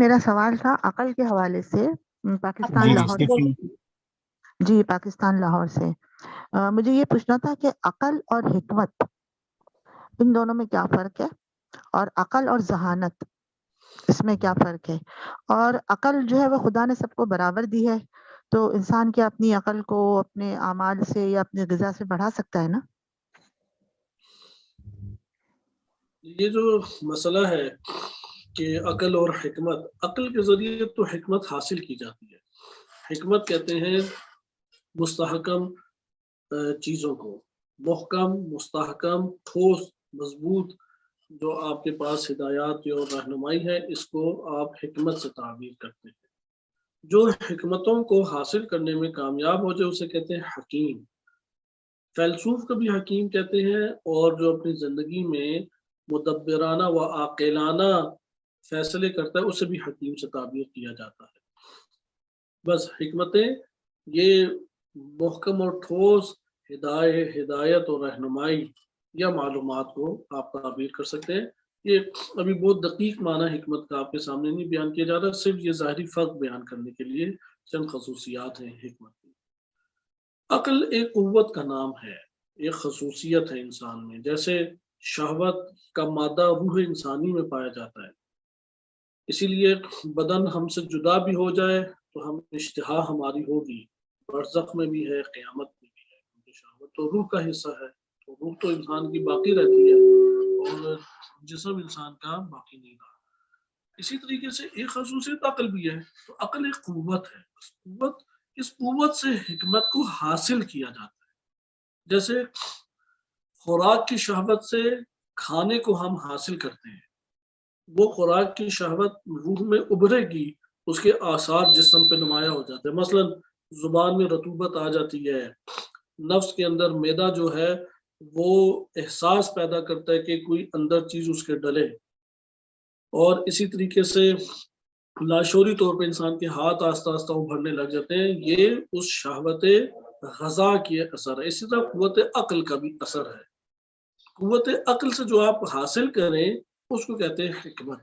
میرا سوال تھا عقل کے حوالے سے، پاکستان جی لاہور جی پاکستان لاہور سے مجھے یہ پوچھنا تھا کہ عقل اور حکمت ان دونوں میں کیا فرق ہے، اور عقل اور ذہانت اس میں کیا فرق ہے، اور عقل جو ہے وہ خدا نے سب کو برابر دی ہے، تو انسان کیا اپنی عقل کو اپنے اعمال سے یا اپنی غذا سے بڑھا سکتا ہے نا؟ یہ جو مسئلہ ہے کہ عقل اور حکمت، عقل کے ذریعے تو حکمت حاصل کی جاتی ہے. حکمت کہتے ہیں مستحکم چیزوں کو، محکم، مستحکم، ٹھوس، مضبوط، جو آپ کے پاس ہدایات اور رہنمائی ہے، اس کو آپ حکمت سے تعبیر کرتے ہیں. جو حکمتوں کو حاصل کرنے میں کامیاب ہو جائے اسے کہتے ہیں حکیم. فیلسوف کو بھی حکیم کہتے ہیں، اور جو اپنی زندگی میں مدبرانہ و عاقلانہ فیصلے کرتا ہے اسے بھی حکیم سے تعبیر کیا جاتا ہے. بس حکمتیں یہ محکم اور ٹھوس ہدایت اور رہنمائی یا معلومات کو آپ تعبیر کر سکتے ہیں. یہ ابھی بہت دقیق معنی حکمت کا آپ کے سامنے نہیں بیان کیا جا رہا، صرف یہ ظاہری فرق بیان کرنے کے لیے چند خصوصیات ہیں حکمت کی. عقل ایک قوت کا نام ہے، ایک خصوصیت ہے انسان میں. جیسے شہوت کا مادہ روح انسانی میں پایا جاتا ہے، اسی لیے بدن ہم سے جدا بھی ہو جائے تو ہم اشتہا ہماری ہوگی، برزخ میں بھی ہے، قیامت میں بھی ہے، کیونکہ شہوت تو روح کا حصہ ہے. تو روح تو انسان کی باقی رہتی ہے اور جسم انسان کا باقی نہیں رہا. اسی طریقے سے ایک خصوصیت عقل بھی ہے. تو عقل ایک قوت ہے، اس قوت سے حکمت کو حاصل کیا جاتا ہے. جیسے خوراک کی شہوت سے کھانے کو ہم حاصل کرتے ہیں، وہ خوراک کی شہوت روح میں ابھرے گی، اس کے آثار جسم پہ نمایاں ہو جاتے ہیں. مثلا زبان میں رطوبت آ جاتی ہے، نفس کے اندر معدہ جو ہے وہ احساس پیدا کرتا ہے کہ کوئی اندر چیز اس کے ڈلے، اور اسی طریقے سے لاشعوری طور پہ انسان کے ہاتھ آہستہ آہستہ ابھرنے لگ جاتے ہیں. یہ اس شہوت غذا کی اثر ہے. اسی طرح قوت عقل کا بھی اثر ہے. قوت عقل سے جو آپ حاصل کریں اس کو کہتے ہیں حکمت.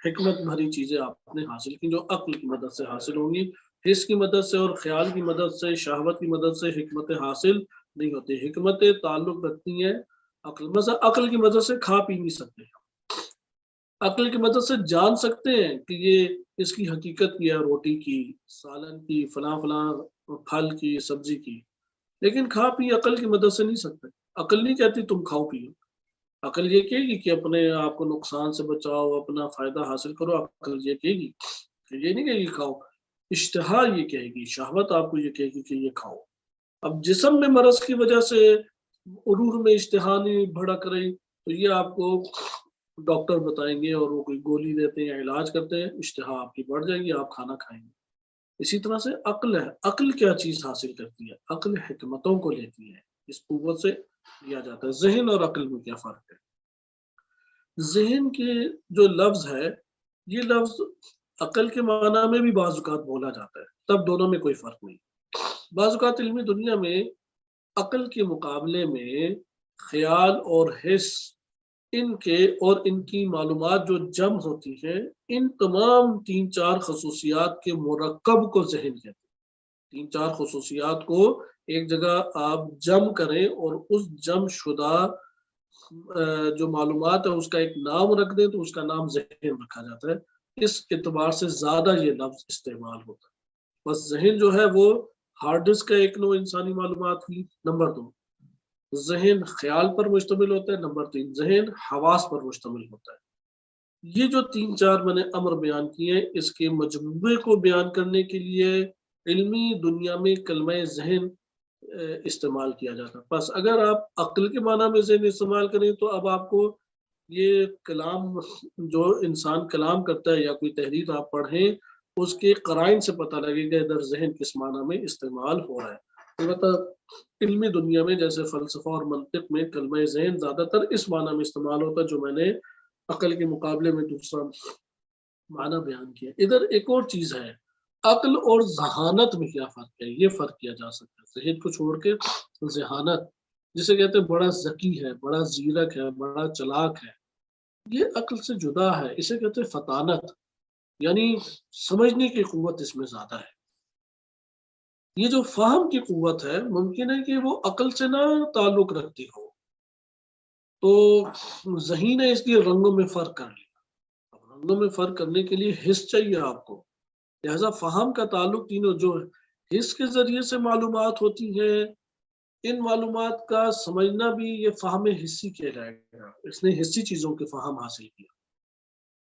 حکمت بھری چیزیں آپ نے حاصل کی جو عقل کی مدد سے حاصل ہوں گی. حس کی مدد سے اور خیال کی مدد سے، شہوت کی مدد سے حکمتیں حاصل نہیں ہوتی. حکمتیں تعلق رکھتی ہیں عقل. مثلا عقل کی مدد سے کھا پی نہیں سکتے، عقل کی مدد سے جان سکتے ہیں کہ یہ اس کی حقیقت کی ہے، روٹی کی، سالن کی، فلاں فلاں پھل کی، سبزی کی، لیکن کھا پی عقل کی مدد سے نہیں سکتے. عقل نہیں کہتی تم کھاؤ پیو، عقل یہ کہے گی کہ اپنے آپ کو نقصان سے بچاؤ، اپنا فائدہ حاصل کرو. عقل یہ کہے گی، یہ نہیں کہے گی کھاؤ. اشتہا یہ کہے گی، شہوت آپ کو یہ کہے گی کہ یہ کھاؤ. اب جسم میں مرض کی وجہ سے روح میں اشتہا نہیں بھڑک رہی تو یہ آپ کو ڈاکٹر بتائیں گے اور وہ کوئی گولی دیتے ہیں یا علاج کرتے ہیں، اشتہا آپ کی بڑھ جائے گی، آپ کھانا کھائیں گے. اسی طرح سے عقل ہے. عقل کیا چیز حاصل کرتی ہے؟ عقل حکمتوں کو لیتی ہے، اس قوت سے لیا جاتا ہے. ذہن اور عقل میں کیا فرق ہے؟ ذہن کے جو لفظ ہے، یہ لفظ عقل کے معنی میں بھی بعض اوقات بولا جاتا ہے، تب دونوں میں کوئی فرق نہیں. بعض اوقات علمی دنیا میں عقل کے مقابلے میں خیال اور حس ان کے اور ان کی معلومات جو جمع ہوتی ہیں، ان تمام 3-4 خصوصیات کے مرکب کو ذہن کہتے ہیں. 3-4 خصوصیات کو ایک جگہ آپ جمع کریں اور اس جمع شدہ جو معلومات ہے اس کا ایک نام رکھ دیں تو اس کا نام ذہن رکھا جاتا ہے. اس اعتبار سے زیادہ یہ لفظ استعمال ہوتا ہے. بس ذہن جو ہے وہ ہارڈ ڈسک کا ایک نوع انسانی معلومات کی. نمبر 2، ذہن خیال پر مشتمل ہوتا ہے. نمبر 3، ذہن حواس پر مشتمل ہوتا ہے. یہ جو 3-4 میں نے امر بیان کیے، اس کے مجموعے کو بیان کرنے کے لیے علمی دنیا میں کلمہ ذہن استعمال کیا جاتا ہے. بس اگر آپ عقل کے معنی میں ذہن استعمال کریں تو اب آپ کو یہ کلام جو انسان کلام کرتا ہے یا کوئی تحریر آپ پڑھیں اس کے قرائن سے پتہ لگے گا ادھر ذہن کس معنی میں استعمال ہو رہا ہے. البتہ علمی دنیا میں جیسے فلسفہ اور منطق میں کلمہ ذہن زیادہ تر اس معنی میں استعمال ہوتا ہے جو میں نے عقل کے مقابلے میں دوسرا معنی بیان کیا. ادھر ایک اور چیز ہے، عقل اور ذہانت میں کیا فرق ہے؟ یہ فرق کیا جا سکتا ہے. ذہن کو چھوڑ کے ذہانت، جسے کہتے ہیں بڑا ذکی ہے، بڑا زیرک ہے، بڑا چلاک ہے، یہ عقل سے جدا ہے. اسے کہتے ہیں فطانت. یعنی سمجھنے کی قوت اس میں زیادہ ہے۔ یہ جو فہم کی قوت ہے ممکن ہے کہ وہ عقل سے نہ تعلق رکھتی ہو، تو ذہین نے اس لیے رنگوں میں فرق کر لیا۔ اب رنگوں میں فرق کرنے کے لیے حس چاہیے آپ کو، لہذا فہم کا تعلق تینوں جو حس کے ذریعے سے معلومات ہوتی ہیں، ان معلومات کا سمجھنا بھی یہ فہم حسی کہلائے گا۔ اس نے حسی چیزوں کے فہم حاصل کیا،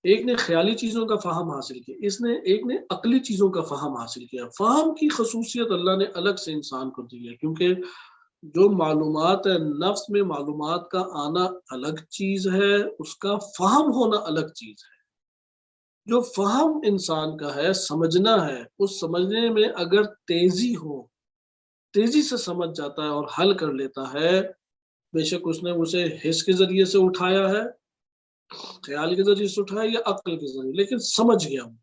ایک نے خیالی چیزوں کا فہم حاصل کیا، ایک نے عقلی چیزوں کا فہم حاصل کیا۔ فہم کی خصوصیت اللہ نے الگ سے انسان کو دی ہے، کیونکہ جو معلومات ہے، نفس میں معلومات کا آنا الگ چیز ہے، اس کا فہم ہونا الگ چیز ہے۔ جو فہم انسان کا ہے، سمجھنا ہے، اس سمجھنے میں اگر تیزی ہو، تیزی سے سمجھ جاتا ہے اور حل کر لیتا ہے، بے شک اس نے اسے حس کے ذریعے سے اٹھایا ہے، خیال کے ذریعے سے اٹھایا یا عقل کے ذریعے، لیکن سمجھ گیا ہوں،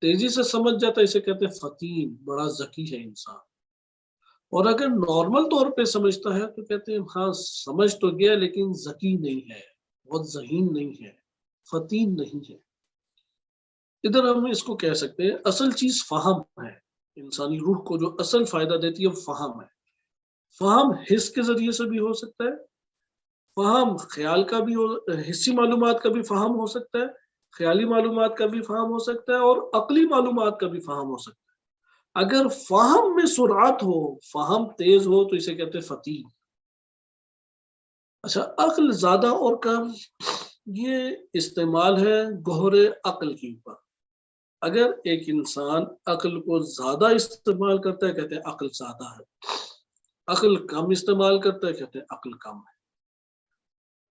تیزی سے سمجھ جاتا ہے، اسے کہتے ہیں فطین، بڑا ذکی ہے انسان۔ اور اگر نارمل طور پہ سمجھتا ہے تو کہتے ہیں ہاں سمجھ تو گیا لیکن ذکی نہیں ہے، بہت ذہین نہیں ہے، فطین نہیں ہے۔ ادھر ہم اس کو کہہ سکتے ہیں اصل چیز فہم ہے، انسانی روح کو جو اصل فائدہ دیتی ہے وہ فہم ہے۔ فہم حس کے ذریعے سے بھی ہو سکتا ہے، فہم خیال کا بھی حسی معلومات کا بھی فہم ہو سکتا ہے، خیالی معلومات کا بھی فہم ہو سکتا ہے، اور عقلی معلومات کا بھی فہم ہو سکتا ہے۔ اگر فہم میں سرعت ہو، فہم تیز ہو، تو اسے کہتے ہیں فطین۔ اچھا، عقل زیادہ اور کم، یہ استعمال ہے گوہر عقل کے اوپر۔ اگر ایک انسان عقل کو زیادہ استعمال کرتا ہے کہتے ہیں عقل زیادہ ہے، عقل کم استعمال کرتا ہے کہتے ہیں عقل کم ہے۔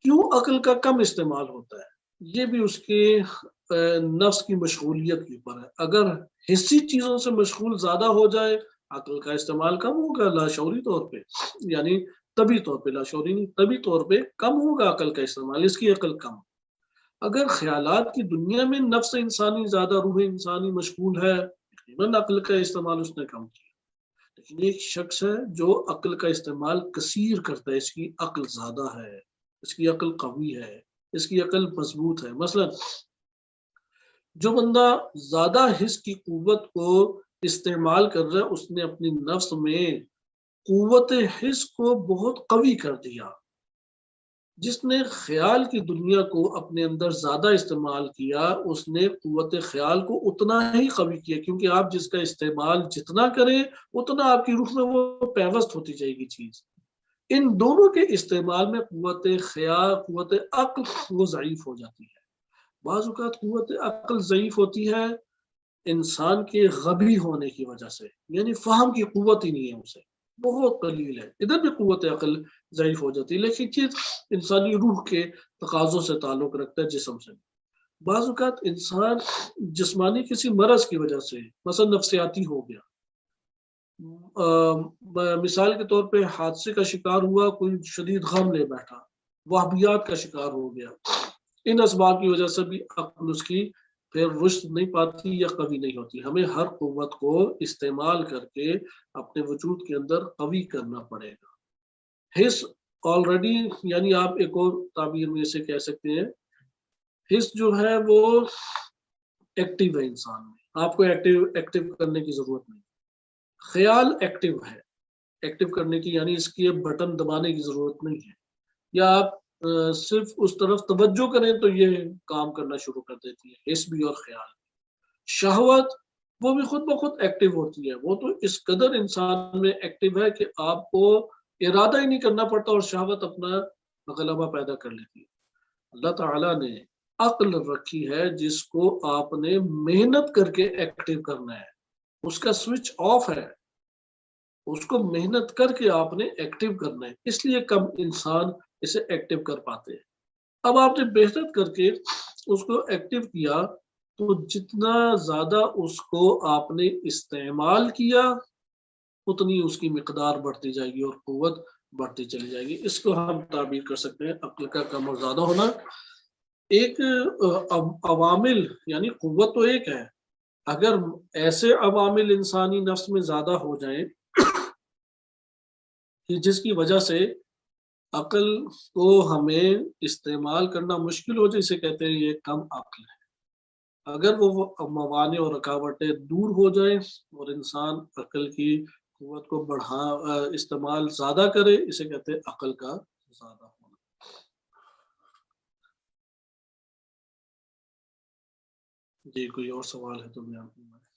کیوں عقل کا کم استعمال ہوتا ہے؟ یہ بھی اس کے نفس کی مشغولیت کے اوپر ہے۔ اگر حسی چیزوں سے مشغول زیادہ ہو جائے، عقل کا استعمال کم ہوگا لاشعوری طور پہ، یعنی طبی طور پہ، لاشعوری نہیں، طبی طور پہ کم ہوگا عقل کا استعمال، اس کی عقل کم۔ اگر خیالات کی دنیا میں نفس انسانی زیادہ، روح انسانی مشغول ہے، یقیناً عقل کا استعمال اس نے کم کیا۔ لیکن ایک شخص ہے جو عقل کا استعمال کثیر کرتا ہے، اس کی عقل زیادہ ہے، اس کی عقل قوی ہے، اس کی عقل مضبوط ہے۔ مثلا جو بندہ زیادہ حس کی قوت کو استعمال کر رہا ہے، اس نے اپنی نفس میں قوت حس کو بہت قوی کر دیا۔ جس نے خیال کی دنیا کو اپنے اندر زیادہ استعمال کیا، اس نے قوت خیال کو اتنا ہی قوی کیا، کیونکہ آپ جس کا استعمال جتنا کریں اتنا آپ کی روح میں وہ پیوست ہوتی جائے گی چیز۔ ان دونوں کے استعمال میں قوت خیال، قوت عقل وہ ضعیف ہو جاتی ہے۔ بعض اوقات قوت عقل ضعیف ہوتی ہے انسان کے غبی ہونے کی وجہ سے، یعنی فہم کی قوت ہی نہیں ہے اسے، بہت قلیل ہے، ادھر بھی قوت عقل ضعیف ہو جاتی ہے، لیکن چیز انسانی روح کے تقاضوں سے تعلق رکھتا ہے، جسم سے۔ بعض اوقات انسان جسمانی کسی مرض کی وجہ سے، مثلا نفسیاتی ہو گیا، مثال کے طور پہ حادثے کا شکار ہوا، کوئی شدید غم لے بیٹھا، وہابیات کا شکار ہو گیا، ان اسباب کی وجہ سے بھی عقل اس کی پھر رشد نہیں پاتی یا قوی نہیں ہوتی۔ ہمیں ہر قوت کو استعمال کر کے اپنے وجود کے اندر قوی کرنا پڑے گا۔ حس آلریڈی، یعنی آپ ایک اور تعبیر میں اسے کہہ سکتے ہیں، حس جو ہے وہ ایکٹیو ہے انسان میں، آپ کو ایکٹیو کرنے کی ضرورت نہیں۔ خیال ایکٹیو ہے، ایکٹیو کرنے کی یعنی اس کی بٹن دبانے کی ضرورت نہیں ہے، یا آپ صرف اس طرف توجہ کریں تو یہ کام کرنا شروع کر دیتی ہے، حس بھی اور خیال۔ شہوت وہ بھی خود بخود ایکٹیو ہوتی ہے، وہ تو اس قدر انسان میں ایکٹیو ہے کہ آپ کو ارادہ ہی نہیں کرنا پڑتا اور شہوت اپنا غلبہ پیدا کر لیتی ہے۔ اللہ تعالیٰ نے عقل رکھی ہے جس کو آپ نے محنت کر کے ایکٹیو کرنا ہے، اس کا سوئچ آف ہے، اس کو محنت کر کے آپ نے ایکٹیو کرنا ہے، اس لیے کم انسان اسے ایکٹیو کر پاتے ہیں۔ اب آپ نے محنت کر کے اس کو ایکٹیو کیا تو جتنا زیادہ اس کو آپ نے استعمال کیا اتنی اس کی مقدار بڑھتی جائے گی اور قوت بڑھتی چلی جائے گی۔ اس کو ہم تعبیر کر سکتے ہیں عقل کا کم اور زیادہ ہونا۔ ایک عوامل یعنی قوت تو ایک ہے، اگر ایسے عوامل انسانی نفس میں زیادہ ہو جائیں کہ جس کی وجہ سے عقل کو ہمیں استعمال کرنا مشکل ہو جائے، اسے کہتے ہیں یہ کم عقل ہے۔ اگر وہ موانع اور رکاوٹیں دور ہو جائیں اور انسان عقل کی قوت کو استعمال زیادہ کرے، اسے کہتے ہیں عقل کا زیادہ ہونا۔ جی کوئی اور سوال ہے تو بیان فرمائیں۔